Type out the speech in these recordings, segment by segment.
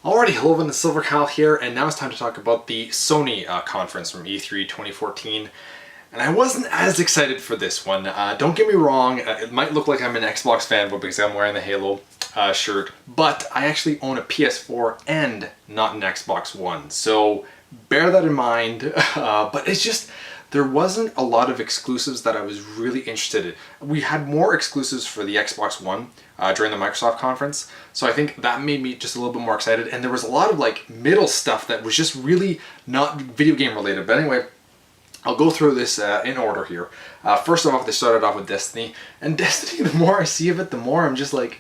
Alrighty, hello everyone, the Silver Cal here, and now it's time to talk about the Sony conference from E3 2014. And I wasn't as excited for this one. Don't get me wrong, it might look like I'm an Xbox fanboy because I'm wearing the Halo shirt, but I actually own a PS4 and not an Xbox One, so bear that in mind. But it's just, there wasn't a lot of exclusives that I was really interested in. We had more exclusives for the Xbox One during the Microsoft conference, so I think that made me just a little bit more excited, and there was a lot of like middle stuff that was just really not video game related. But anyway, I'll go through this in order here. First off, they started off with Destiny, and Destiny, the more I see of it, the more I'm just like,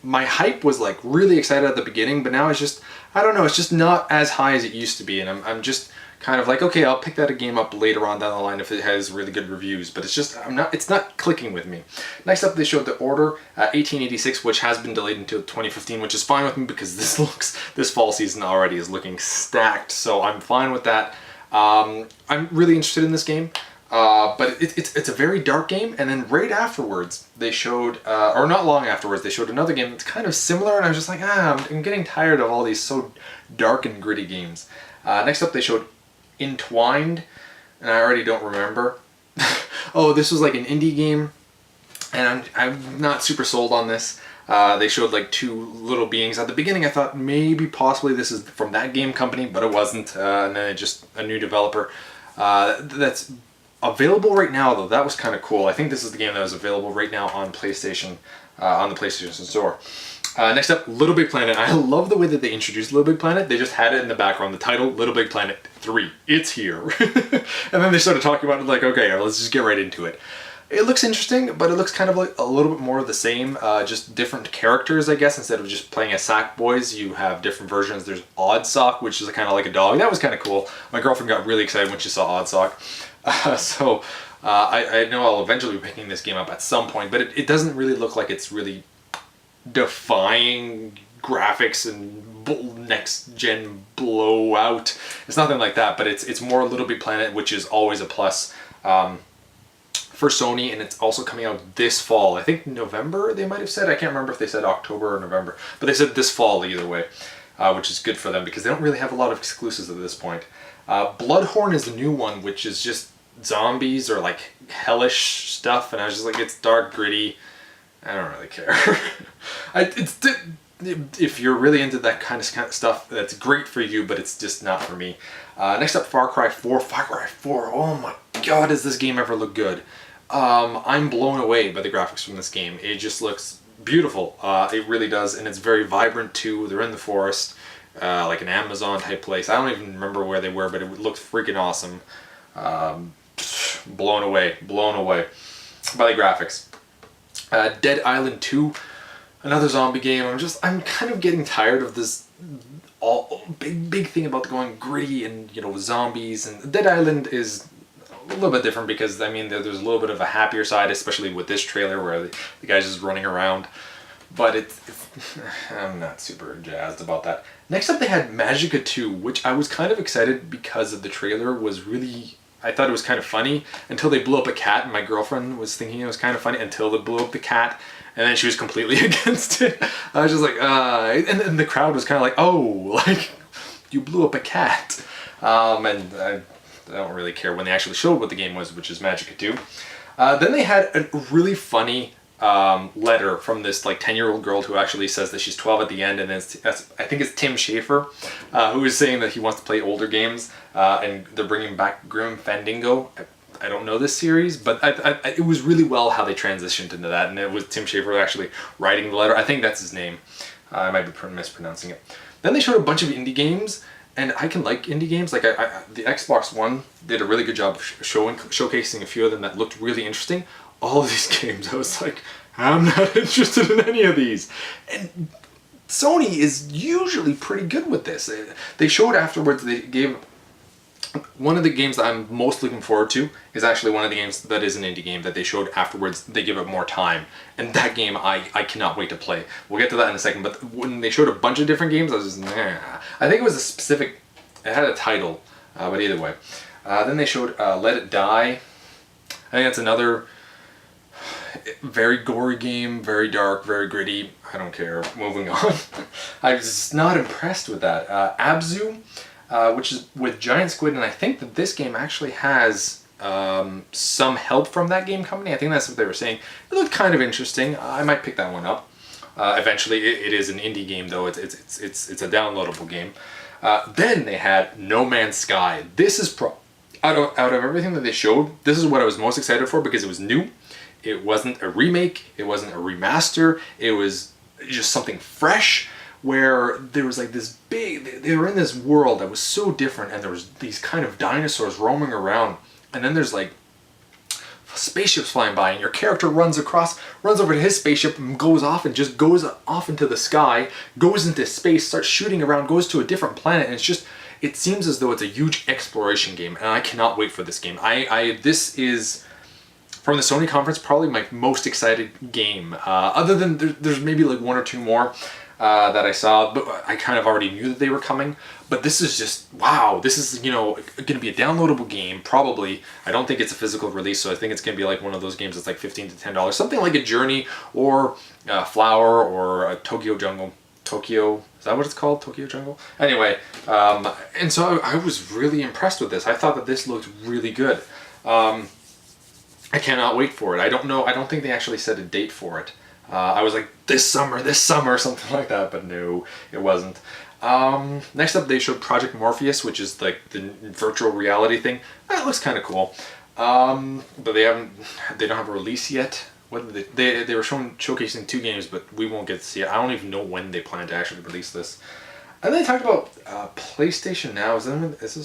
my hype was like really excited at the beginning, but now it's just, I don't know, it's just not as high as it used to be, and I'm just kind of like, okay, I'll pick that game up later on down the line if it has really good reviews, but it's just, it's not clicking with me. Next up, they showed the Order 1886, which has been delayed until 2015, which is fine with me because this fall season already is looking stacked, so I'm fine with that. I'm really interested in this game, but it's a very dark game, and then right afterwards they showed, or not long afterwards, they showed another game that's kind of similar, and I was just like, I'm getting tired of all these so dark and gritty games. Next up, they showed Entwined, and I already don't remember. Oh, this was like an indie game, and I'm not super sold on this. They showed like two little beings. At the beginning I thought maybe possibly this is from that game company, but it wasn't, and then it just a new developer. That's available right now though. That was kind of cool. I think this is the game that was available right now on PlayStation, on the PlayStation Store. Next up, Little Big Planet. I love the way that they introduced Little Big Planet. They just had it in the background. The title, Little Big Planet 3. It's here. And then they started talking about it like, okay, let's just get right into it. It looks interesting, but it looks kind of like a little bit more of the same, just different characters, I guess. Instead of just playing as Sackboys, you have different versions. There's Oddsock, which is kind of like a dog. That was kind of cool. My girlfriend got really excited when she saw Oddsock. I know I'll eventually be picking this game up at some point, but it doesn't really look like it's really defying graphics and next gen blowout. It's nothing like that, but it's more Little Big Planet, which is always a plus for Sony, and it's also coming out this fall. I think November they might have said. I can't remember if they said October or November, but they said this fall either way, which is good for them because they don't really have a lot of exclusives at this point. Bloodhorn is the new one, which is just zombies or like hellish stuff, and I was just like, it's dark, gritty. I don't really care. If you're really into that kind of stuff, that's great for you, but it's just not for me. Next up, Far Cry 4. Far Cry 4, oh my god, does this game ever look good. I'm blown away by the graphics from this game. It just looks beautiful. It really does, and it's very vibrant too. They're in the forest, like an Amazon type place. I don't even remember where they were, but it looked freaking awesome. Blown away by the graphics. Dead Island 2, another zombie game. I'm kind of getting tired of this big thing about going gritty and, you know, zombies. And Dead Island is a little bit different because, I mean, there's a little bit of a happier side, especially with this trailer where the guy's just running around. But I'm not super jazzed about that. Next up, they had Magicka 2, which I was kind of excited because of the trailer was really, I thought it was kind of funny until they blew up a cat, and my girlfriend was thinking it was kind of funny until they blew up the cat, and then she was completely against it. I was just like, and the crowd was kind of like, oh, like, you blew up a cat. And I don't really care when they actually showed what the game was, which is Magicka 2. Then they had a really funny letter from this like 10-year-old girl who actually says that she's 12 at the end, and then I think it's Tim Schafer, who is saying that he wants to play older games, and they're bringing back Grim Fandango. I don't know this series, but it was really well how they transitioned into that, and it was Tim Schafer actually writing the letter. I think that's his name. I might be mispronouncing it. Then they showed a bunch of indie games, and I can like indie games. Like the Xbox One did a really good job of showcasing a few of them that looked really interesting. All of these games, I was like, I'm not interested in any of these. And Sony is usually pretty good with this. They showed afterwards, they gave, one of the games that I'm most looking forward to is actually one of the games that is an indie game that they showed afterwards. They give it more time. And that game, I cannot wait to play. We'll get to that in a second, but when they showed a bunch of different games, I was just, nah. I think it was a specific, it had a title, but either way. Then they showed Let It Die. I think that's another very gory game, very dark, very gritty. I don't care. Moving on. I was just not impressed with that. Abzu, which is with Giant Squid, and I think that this game actually has some help from that game company. I think that's what they were saying. It looked kind of interesting. I might pick that one up. Eventually, it is an indie game though. It's a downloadable game. Then they had No Man's Sky. This is out of everything that they showed, this is what I was most excited for because it was new. It wasn't a remake. It wasn't a remaster. It was just something fresh where there was like this big, they were in this world that was so different, and there was these kind of dinosaurs roaming around, and then there's like spaceships flying by, and your character runs over to his spaceship and goes off into the sky, goes into space, starts shooting around, goes to a different planet, and it seems as though it's a huge exploration game, and I cannot wait for this game. This is, from the Sony conference, probably my most excited game. Other than there's maybe like one or two more that I saw, but I kind of already knew that they were coming. But this is just, wow, this is, going to be a downloadable game, probably. I don't think it's a physical release, so I think it's going to be like one of those games that's like $15 to $10. Something like a Journey or Flower or a Tokyo Jungle. Tokyo, is that what it's called? Tokyo Jungle? Anyway, and so I was really impressed with this. I thought that this looked really good. I cannot wait for it. I don't think they actually set a date for it. I was like, this summer, something like that, but no, it wasn't. Next up, they showed Project Morpheus, which is like the virtual reality thing. That looks kind of cool. But they don't have a release yet. They were showcasing 2 games, but we won't get to see it. I don't even know when they plan to actually release this. And then they talked about PlayStation Now. This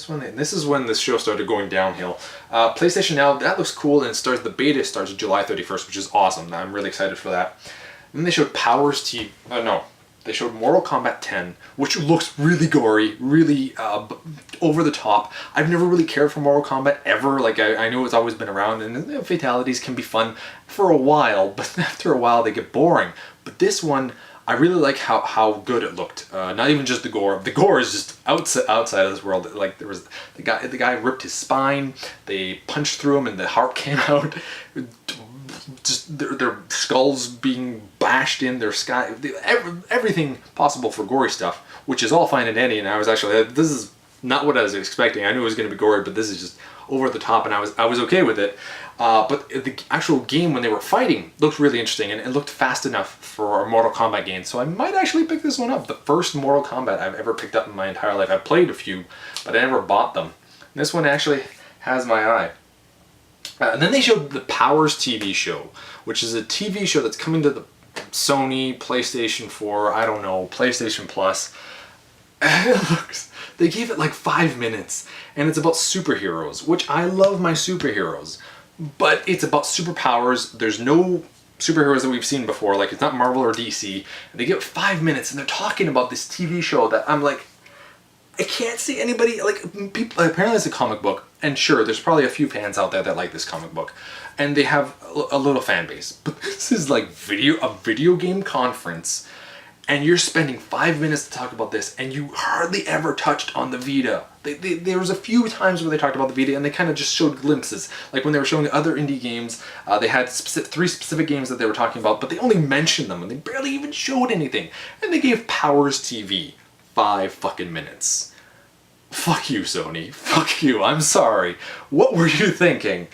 is when this show started going downhill. PlayStation Now, that looks cool, and the beta starts July 31st, which is awesome. I'm really excited for that. And then they showed they showed Mortal Kombat 10, which looks really gory, really over the top. I've never really cared for Mortal Kombat ever. Like, I know it's always been around, and fatalities can be fun for a while, but after a while they get boring. But this one, I really like how good it looked. Not even just the gore. The gore is just outside of this world. Like, there was the guy ripped his spine. They punched through him and the heart came out. Just their skulls being bashed in, their sky, everything possible for gory stuff, which is all fine and dandy. And I was actually, this is not what I was expecting. I knew it was going to be gory, but this is just over the top, and I was okay with it. But the actual game, when they were fighting, looked really interesting, and it looked fast enough for a Mortal Kombat game, so I might actually pick this one up. The first Mortal Kombat I've ever picked up in my entire life. I've played a few, but I never bought them. And this one actually has my eye. And then they showed the Powers TV show, which is a TV show that's coming to the Sony, PlayStation 4, I don't know, PlayStation Plus. They gave it like 5 minutes, and it's about superheroes, which I love my superheroes, but it's about superpowers. There's no superheroes that we've seen before, like it's not Marvel or DC, and they give it 5 minutes, and they're talking about this TV show that I'm like, I can't see anybody, like, people, apparently it's a comic book, and sure, there's probably a few fans out there that like this comic book, and they have a little fan base, but this is like a video game conference, and you're spending 5 minutes to talk about this, and you hardly ever touched on the Vita. There was a few times where they talked about the Vita, and they kind of just showed glimpses. Like when they were showing other indie games, they had 3 specific games that they were talking about, but they only mentioned them, and they barely even showed anything. And they gave Powers TV 5 fucking minutes. Fuck you, Sony. Fuck you. I'm sorry. What were you thinking?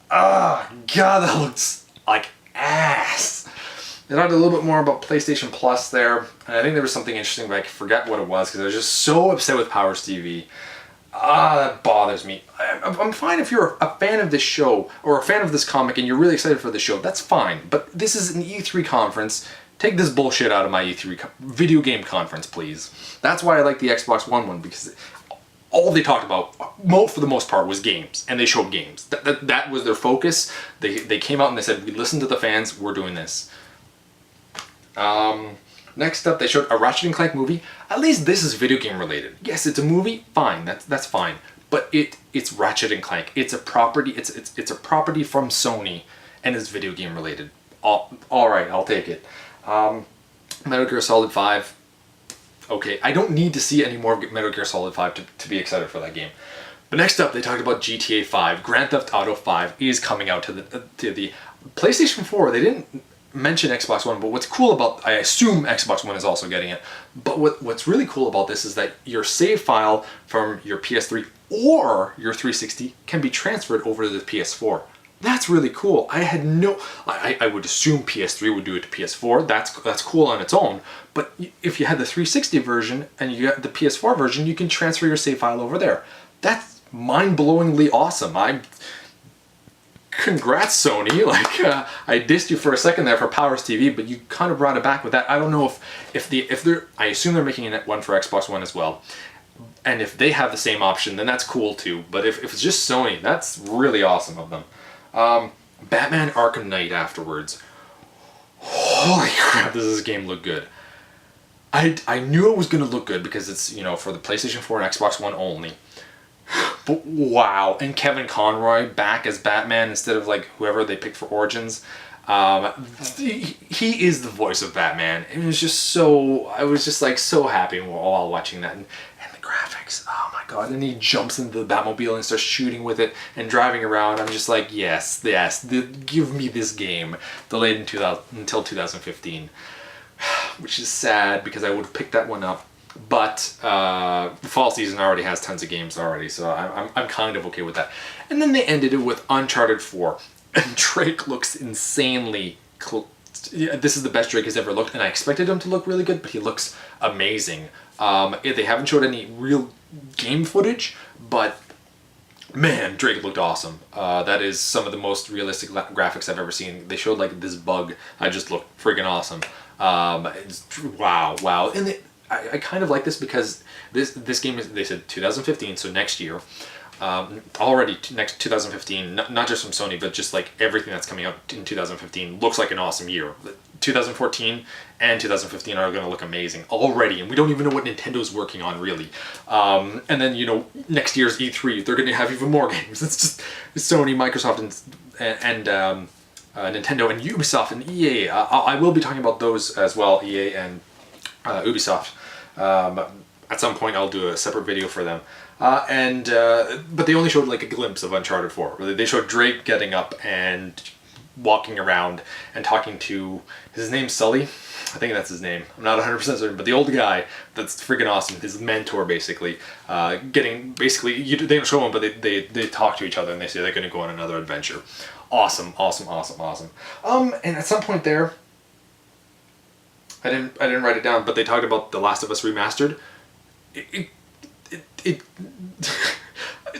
God, that looks like ass. They talked a little bit more about PlayStation Plus there, and I think there was something interesting, but I forget what it was because I was just so upset with Powers TV. That bothers me. I'm fine if you're a fan of this show or a fan of this comic and you're really excited for the show. That's fine, but this is an E3 conference. Take this bullshit out of my E3 video game conference, please. That's why I like the Xbox One because all they talked about, for the most part, was games, and they showed games. That was their focus. They came out and they said, we listened to the fans, we're doing this. Next up, they showed a Ratchet and Clank movie. At least this is video game related. Yes, it's a movie, fine, that's fine. But it's Ratchet and Clank. It's a property. It's a property from Sony, and it's video game related. All right, I'll take it. Metal Gear Solid 5. Okay, I don't need to see any more of Metal Gear Solid 5 to be excited for that game. But next up, they talked about GTA 5. Grand Theft Auto 5 is coming out to the PlayStation 4. They didn't mention Xbox One, but what's cool about, I assume Xbox One is also getting it, but what's really cool about this is that your save file from your PS3 or your 360 can be transferred over to the PS4. That's really cool. I had no, I would assume PS3 would do it to PS4. That's cool on its own. But if you had the 360 version and you got the PS4 version, you can transfer your save file over there. That's mind-blowingly awesome. Congrats, Sony. Like, I dissed you for a second there for Powers TV, but you kind of brought it back with that. I don't know if they're, I assume they're making one for Xbox One as well. And if they have the same option, then that's cool too. But if it's just Sony, that's really awesome of them. Batman Arkham Knight afterwards. Holy crap, does this game look good. I knew it was going to look good because it's, you know, for the PlayStation 4 and Xbox One only. But wow, and Kevin Conroy back as Batman instead of like whoever they picked for Origins. He is the voice of Batman. It was just so, I was just like so happy while watching that. And the graphics, oh my god. And he jumps into the Batmobile and starts shooting with it and driving around. I'm just like, yes, give me this game. Delayed until 2015. Which is sad because I would have picked that one up. But the fall season already has tons of games already, so I'm kind of okay with that. And then they ended it with Uncharted 4. And Drake looks insanely this is the best Drake has ever looked, and I expected him to look really good, but he looks amazing. They haven't showed any real game footage, but man, Drake looked awesome. That is some of the most realistic graphics I've ever seen. They showed like this bug. I just looked freaking awesome. Wow. And I kind of like this because this game is, they said 2015, so next year. Already next 2015, not just from Sony, but just like everything that's coming out in 2015 looks like an awesome year. 2014 and 2015 are going to look amazing already, and we don't even know what Nintendo's working on really. And then, you know, next year's E3, they're going to have even more games. It's just Sony, Microsoft, and Nintendo and Ubisoft and EA. I will be talking about those as well, EA and Ubisoft. At some point I'll do a separate video for them. But they only showed like a glimpse of Uncharted 4. They showed Drake getting up and walking around and talking to, his name's Sully? I think that's his name. I'm not 100% certain, but the old guy that's freaking awesome, his mentor basically, they don't show him, but they talk to each other and they say they're going to go on another adventure. Awesome. And at some point there, I didn't write it down, but they talked about The Last of Us Remastered.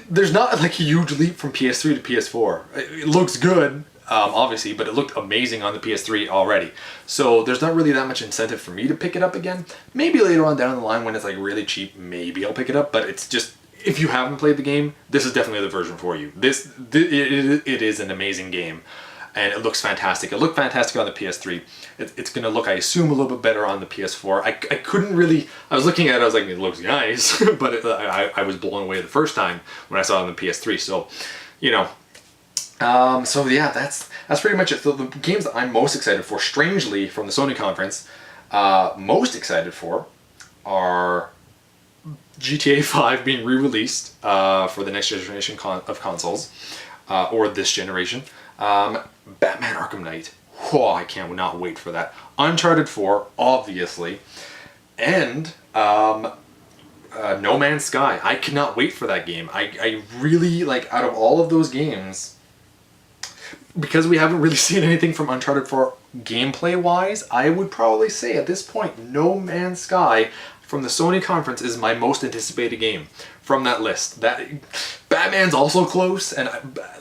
There's not like a huge leap from PS3 to PS4. It looks good, obviously, but it looked amazing on the PS3 already. So there's not really that much incentive for me to pick it up again. Maybe later on down the line when it's like really cheap, maybe I'll pick it up. But it's just, if you haven't played the game, this is definitely the version for you. It is an amazing game. And it looks fantastic. It looked fantastic on the PS3. It's going to look, I assume, a little bit better on the PS4. I couldn't really, I was looking at it, I was like, it looks nice, but I was blown away the first time when I saw it on the PS3. So, you know, so yeah, that's pretty much it. So the games that I'm most excited for, strangely, from the Sony conference, most excited for are GTA 5 being re-released for the next generation of consoles, or this generation. Batman Arkham Knight. Oh, I cannot wait for that. Uncharted 4, obviously. And No Man's Sky. I cannot wait for that game. I really, like, out of all of those games, because we haven't really seen anything from Uncharted 4 gameplay-wise, I would probably say at this point, No Man's Sky from the Sony conference is my most anticipated game from that list. That Batman's also close, and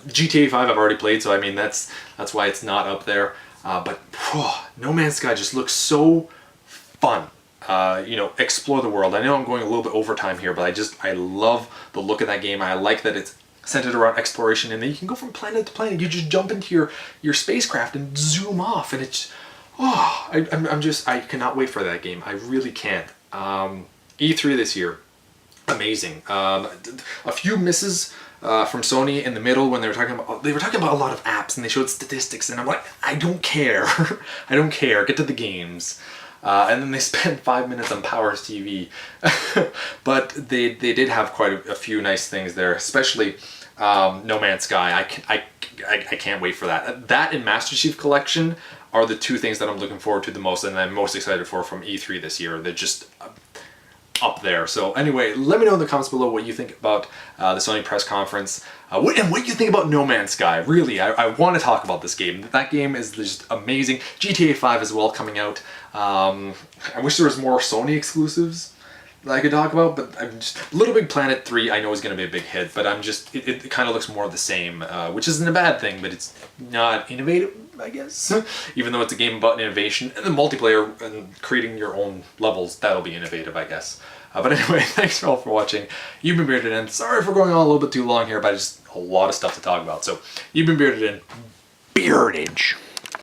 GTA 5 I've already played, so I mean that's why it's not up there. But No Man's Sky just looks so fun. You know, explore the world. I know I'm going a little bit over time here, but I love the look of that game. I like that it's centered around exploration, and then you can go from planet to planet. You just jump into your spacecraft and zoom off, and it's I cannot wait for that game. I really can't. E3 this year, amazing. A few misses from Sony in the middle when they were talking about a lot of apps, and they showed statistics, and I'm like, I don't care. I don't care. Get to the games. And then they spent 5 minutes on Powers TV. But they did have quite a few nice things there, especially No Man's Sky. I can't wait for that. That and Master Chief Collection are the two things that I'm looking forward to the most and I'm most excited for from E3 this year. They're just up there. So anyway, let me know in the comments below what you think about the Sony press conference, and what you think about No Man's Sky. Really, I want to talk about this game. That game is just amazing. GTA 5 as well coming out. I wish there was more Sony exclusives that I could talk about, but I'm just Little Big Planet 3 I know is going to be a big hit, but I'm just it kind of looks more of the same, which isn't a bad thing, but it's not innovative, I guess. Even though it's a game about innovation and the multiplayer and creating your own levels, that'll be innovative, I guess. But anyway, thanks all for watching. You've been Bearded In. Sorry for going on a little bit too long here, but just a lot of stuff to talk about. So you've been Bearded In. Beardage.